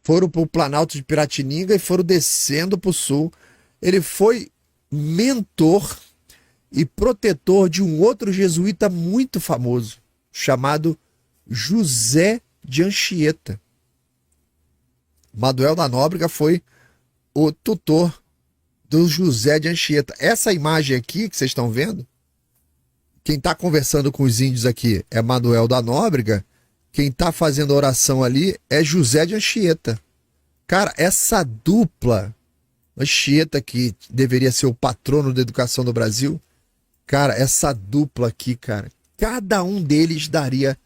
foram para o Planalto de Piratininga e foram descendo para o sul. Ele foi mentor e protetor de um outro jesuíta muito famoso, chamado José de Anchieta. Manuel da Nóbrega foi o tutor do José de Anchieta. Essa imagem aqui que vocês estão vendo, quem está conversando com os índios aqui é Manuel da Nóbrega, quem está fazendo a oração ali é José de Anchieta. Cara, essa dupla, Anchieta, que deveria ser o patrono da educação do Brasil, cara, essa dupla aqui, cara, cada um deles daria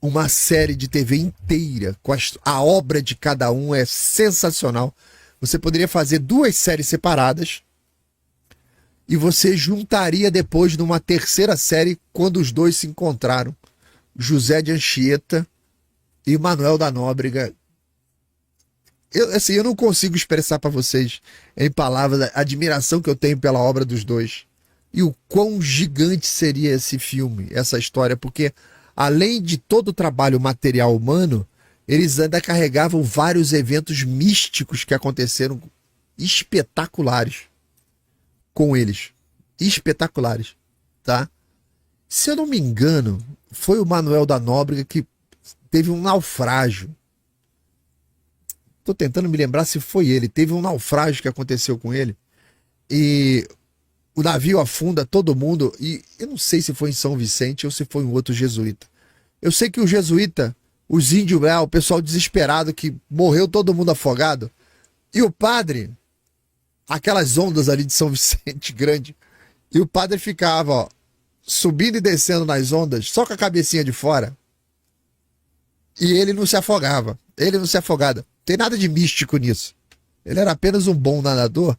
uma série de TV inteira. A obra de cada um é sensacional. Você poderia fazer 2 séries separadas e você juntaria depois numa terceira série quando os dois se encontraram. José de Anchieta e Manuel da Nóbrega. Eu não consigo expressar para vocês em palavras a admiração que eu tenho pela obra dos dois. E o quão gigante seria esse filme, essa história, porque além de todo o trabalho material humano, eles ainda carregavam vários eventos místicos que aconteceram espetaculares com eles. Espetaculares, tá? Se eu não me engano, foi o Manuel da Nóbrega que teve um naufrágio. Tô tentando me lembrar se foi ele. Teve um naufrágio que aconteceu com ele. E o navio afunda todo mundo. E eu não sei se foi em São Vicente ou se foi um outro jesuíta. Eu sei que o jesuíta, os índios, o pessoal desesperado que morreu todo mundo afogado. E o padre, aquelas ondas ali de São Vicente grande. E o padre ficava, ó, subindo e descendo nas ondas, só com a cabecinha de fora. E ele não se afogava. Ele não se afogava. Não tem nada de místico nisso. Ele era apenas um bom nadador,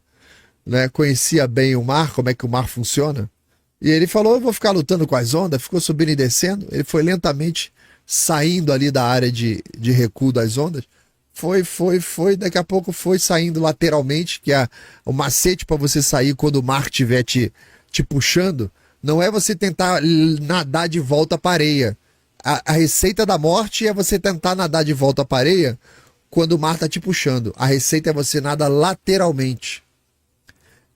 né? Conhecia bem o mar, como é que o mar funciona. E ele falou, eu vou ficar lutando com as ondas. Ficou subindo e descendo. Ele foi lentamente saindo ali da área de recuo das ondas. Foi. Daqui a pouco foi saindo lateralmente, que é o macete para você sair quando o mar estiver te puxando. Não é você tentar nadar de volta para a areia. A receita da morte é você tentar nadar de volta para a areia quando o mar está te puxando. A receita é você nadar lateralmente.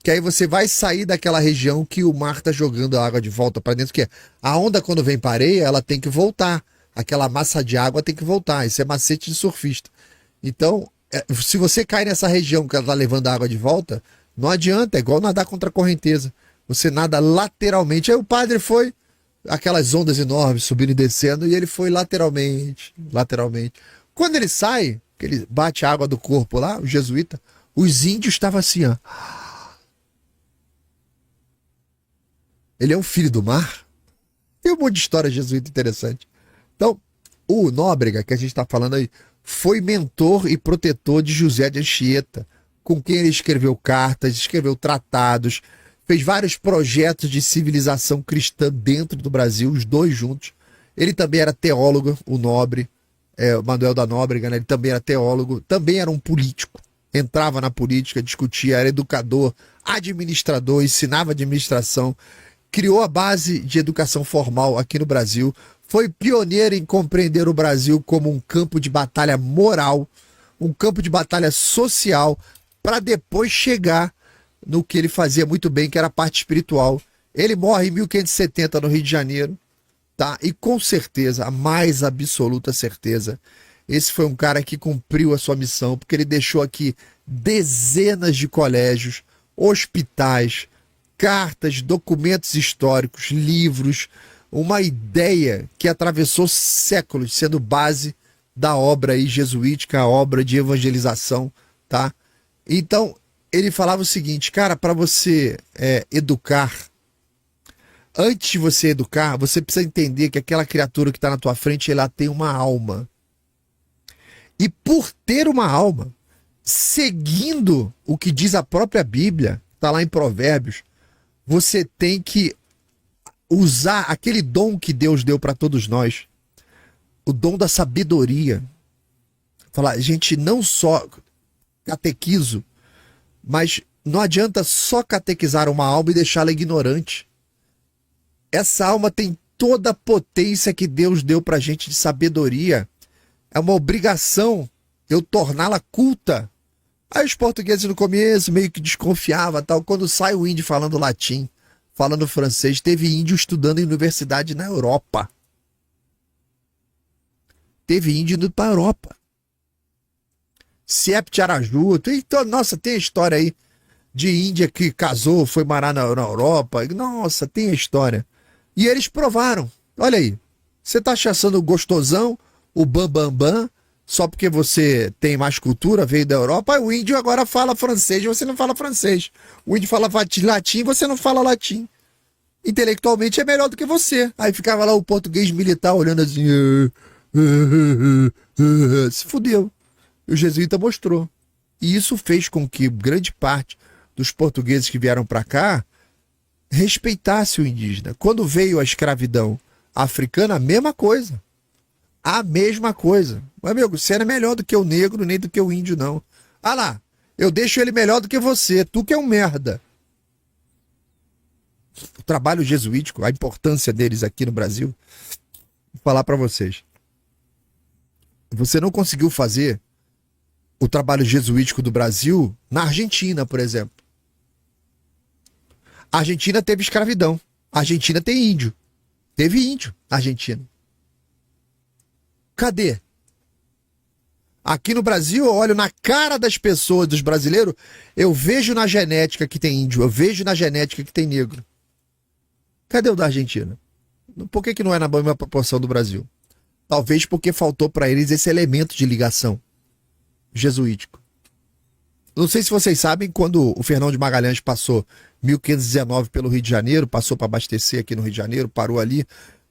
Que aí você vai sair daquela região que o mar está jogando a água de volta para dentro. Que é, a onda, quando vem para a areia, ela tem que voltar. Aquela massa de água tem que voltar. Isso é macete de surfista. Então, se você cai nessa região que ela está levando a água de volta, não adianta. É igual nadar contra a correnteza. Você nada lateralmente. Aí o padre foi, aquelas ondas enormes subindo e descendo, e ele foi lateralmente. Quando ele sai, que ele bate a água do corpo lá, o jesuíta, os índios estavam assim, ó. Ele é um filho do mar? Tem um monte de história jesuíta interessante. Então, o Nóbrega, que a gente está falando aí, foi mentor e protetor de José de Anchieta, com quem ele escreveu cartas, escreveu tratados, fez vários projetos de civilização cristã dentro do Brasil, os dois juntos. Ele também era teólogo, o Nobre, o Manuel da Nóbrega, né? Ele também era teólogo, também era um político, entrava na política, discutia, era educador, administrador, ensinava administração, criou a base de educação formal aqui no Brasil, foi pioneiro em compreender o Brasil como um campo de batalha moral, um campo de batalha social, para depois chegar no que ele fazia muito bem, que era a parte espiritual. Ele morre em 1570 no Rio de Janeiro, tá? E com certeza, a mais absoluta certeza, esse foi um cara que cumpriu a sua missão, porque ele deixou aqui dezenas de colégios, hospitais, cartas, documentos históricos, livros, uma ideia que atravessou séculos, sendo base da obra aí jesuítica, a obra de evangelização, tá? Então, ele falava o seguinte, cara, para você educar, antes de você educar, você precisa entender que aquela criatura que está na tua frente, ela tem uma alma. E por ter uma alma, seguindo o que diz a própria Bíblia, está lá em Provérbios, você tem que usar aquele dom que Deus deu para todos nós, o dom da sabedoria. Falar, gente, não só catequizo, mas não adianta só catequizar uma alma e deixá-la ignorante. Essa alma tem toda a potência que Deus deu para a gente de sabedoria. É uma obrigação eu torná-la culta. Aí os portugueses no começo meio que desconfiavam, tal. Quando sai o índio falando latim, falando francês, teve índio estudando em universidade na Europa. Teve índio indo para a Europa. Sept Araju, nossa, tem a história aí de Índia que casou, foi morar na Europa. Nossa, tem a história. E eles provaram. Olha aí, você tá achando gostosão, o bambambam, só porque você tem mais cultura, veio da Europa. O índio agora fala francês, você não fala francês. O índio fala latim, você não fala latim. Intelectualmente é melhor do que você. Aí ficava lá o português militar olhando assim. Se fudeu. E o jesuíta mostrou. E isso fez com que grande parte dos portugueses que vieram para cá respeitasse o indígena. Quando veio a escravidão africana, a mesma coisa. A mesma coisa. Meu amigo, você não é melhor do que o negro, nem do que o índio, não. Ah lá, eu deixo ele melhor do que você. Tu que é um merda. O trabalho jesuítico, a importância deles aqui no Brasil, vou falar para vocês. Você não conseguiu fazer o trabalho jesuítico do Brasil na Argentina, por exemplo. A Argentina teve escravidão. A Argentina tem índio. Teve índio na Argentina. Cadê? Aqui no Brasil, eu olho na cara das pessoas, dos brasileiros, eu vejo na genética que tem índio, eu vejo na genética que tem negro. Cadê o da Argentina? Por que não é na mesma proporção do Brasil? Talvez porque faltou para eles esse elemento de ligação jesuítico. Não sei se vocês sabem, quando o Fernão de Magalhães passou 1519 pelo Rio de Janeiro, passou para abastecer aqui no Rio de Janeiro, parou ali,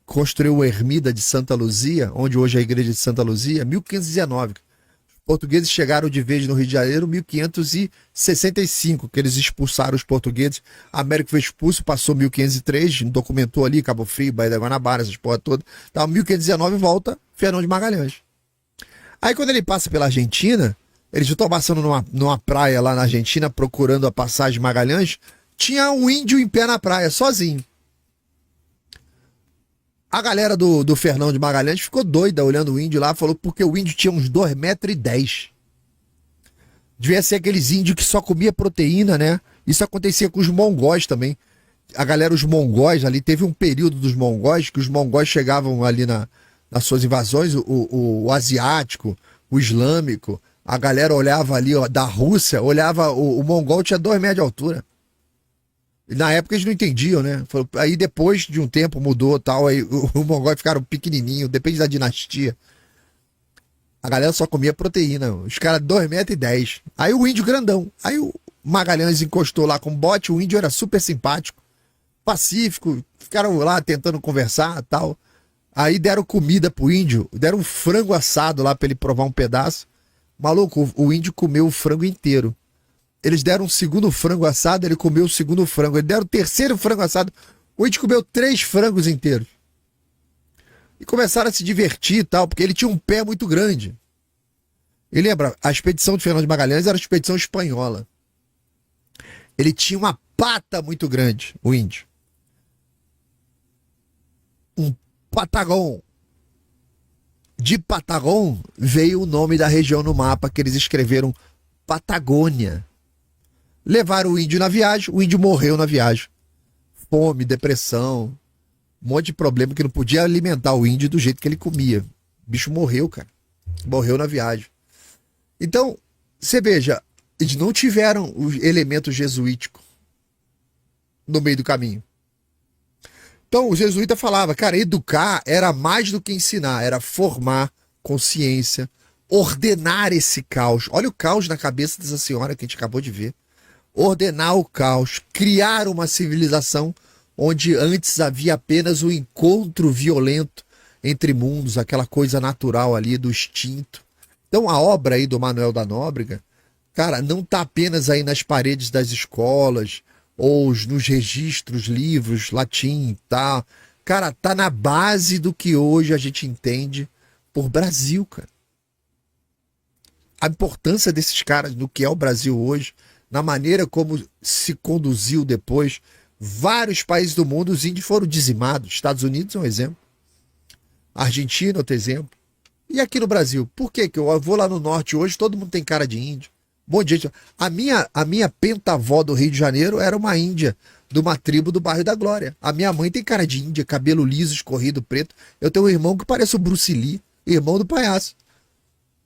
construiu a ermida de Santa Luzia, onde hoje é a igreja de Santa Luzia, 1519. Os portugueses chegaram de vez no Rio de Janeiro em 1565, que eles expulsaram os portugueses. A América foi expulso, passou 1503, documentou ali, Cabo Frio, Baía da Guanabara, essas porra toda. Então, 1519 volta Fernão de Magalhães. Aí quando ele passa pela Argentina, eles estão passando numa praia lá na Argentina, procurando a passagem de Magalhães, tinha um índio em pé na praia, sozinho. A galera do Fernão de Magalhães ficou doida olhando o índio lá, falou porque o índio tinha uns 2,10 metros. Devia ser aqueles índios que só comia proteína, né? Isso acontecia com os mongóis também. A galera, os mongóis ali, teve um período dos mongóis, que os mongóis chegavam ali nas suas invasões, o asiático, o islâmico, a galera olhava ali, ó, da Rússia, olhava, o mongol tinha 2 metros de altura. E na época eles não entendiam, né? Aí depois de um tempo mudou tal, aí o mongol ficaram pequenininho, depende da dinastia. A galera só comia proteína, os caras 2,10 metros. Aí o índio grandão. Aí o Magalhães encostou lá com o bote, o índio era super simpático, pacífico, ficaram lá tentando conversar tal. Aí deram comida pro índio, deram um frango assado lá pra ele provar um pedaço. Maluco, o índio comeu o frango inteiro. Eles deram um segundo frango assado, ele comeu o segundo frango. Eles deram o terceiro frango assado, o índio comeu 3 frangos inteiros. E começaram a se divertir e tal, porque ele tinha um pé muito grande. E lembra, a expedição de Fernão de Magalhães era a expedição espanhola. Ele tinha uma pata muito grande, o índio. Um patagão. De Patagão veio o nome da região no mapa, que eles escreveram Patagônia. Levaram o índio na viagem, o índio morreu na viagem. Fome, depressão, um monte de problema, que não podia alimentar o índio do jeito que ele comia. O bicho morreu, cara. Morreu na viagem. Então, você veja, eles não tiveram o elemento jesuítico no meio do caminho. Então, o jesuíta falava, cara, educar era mais do que ensinar, era formar consciência, ordenar esse caos. Olha o caos na cabeça dessa senhora que a gente acabou de ver. Ordenar o caos, criar uma civilização onde antes havia apenas o encontro violento entre mundos, aquela coisa natural ali do instinto. Então a obra aí do Manuel da Nóbrega, cara, não está apenas aí nas paredes das escolas ou nos registros, livros, latim, tá? Cara, tá na base do que hoje a gente entende por Brasil, cara. A importância desses caras no que é o Brasil hoje, na maneira como se conduziu depois. Vários países do mundo, os índios foram dizimados. Estados Unidos é um exemplo. A Argentina é outro exemplo. E aqui no Brasil, por que que eu vou lá no norte hoje, todo mundo tem cara de índio? Um monte de gente. A minha pentavó do Rio de Janeiro era uma índia de uma tribo do bairro da Glória. A minha mãe tem cara de índia, cabelo liso, escorrido, preto. Eu tenho um irmão que parece o Bruce Lee, irmão do palhaço.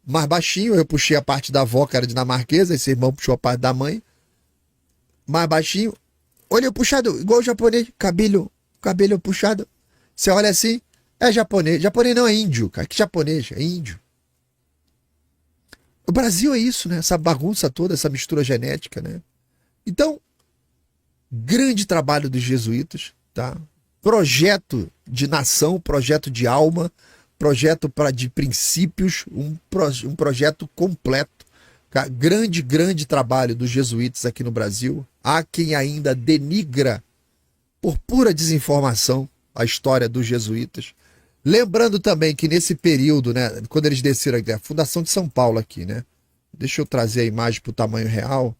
Mais baixinho, eu puxei a parte da avó, que era dinamarquesa, esse irmão puxou a parte da mãe. Mais baixinho, olho puxado, igual o japonês, cabelo puxado. Você olha assim, é japonês. Japonês não é índio, cara. Que japonês? É índio. O Brasil é isso, né? Essa bagunça toda, essa mistura genética, né? Então, grande trabalho dos jesuítas, tá? Projeto de nação, projeto de alma, projeto de princípios, um projeto completo. Tá? Grande trabalho dos jesuítas aqui no Brasil. Há quem ainda denigra por pura desinformação a história dos jesuítas. Lembrando também que nesse período, né, quando eles desceram aqui, a Fundação de São Paulo aqui, né? Deixa eu trazer a imagem para o tamanho real.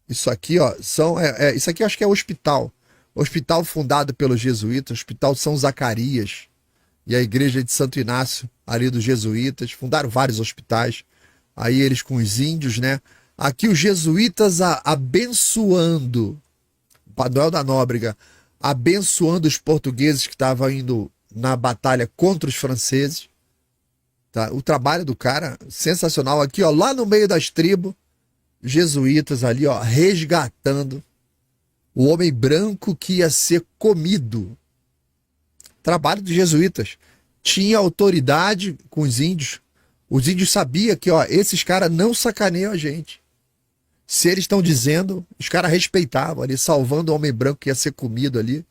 Isso aqui, ó, isso aqui eu acho que é o hospital. Hospital fundado pelos jesuítas, Hospital São Zacarias e a Igreja de Santo Inácio, ali dos jesuítas. Fundaram vários hospitais. Aí eles com os índios, né? Aqui os jesuítas abençoando, Manuel da Nóbrega, abençoando os portugueses que estavam indo na batalha contra os franceses. Tá? O trabalho do cara, sensacional. Aqui, ó, lá no meio das tribos, jesuítas ali, ó, resgatando o homem branco que ia ser comido. Trabalho dos jesuítas. Tinha autoridade com os índios. Os índios sabiam que, ó, esses caras não sacaneiam a gente. Se eles estão dizendo, os caras respeitavam ali, salvando o homem branco que ia ser comido ali.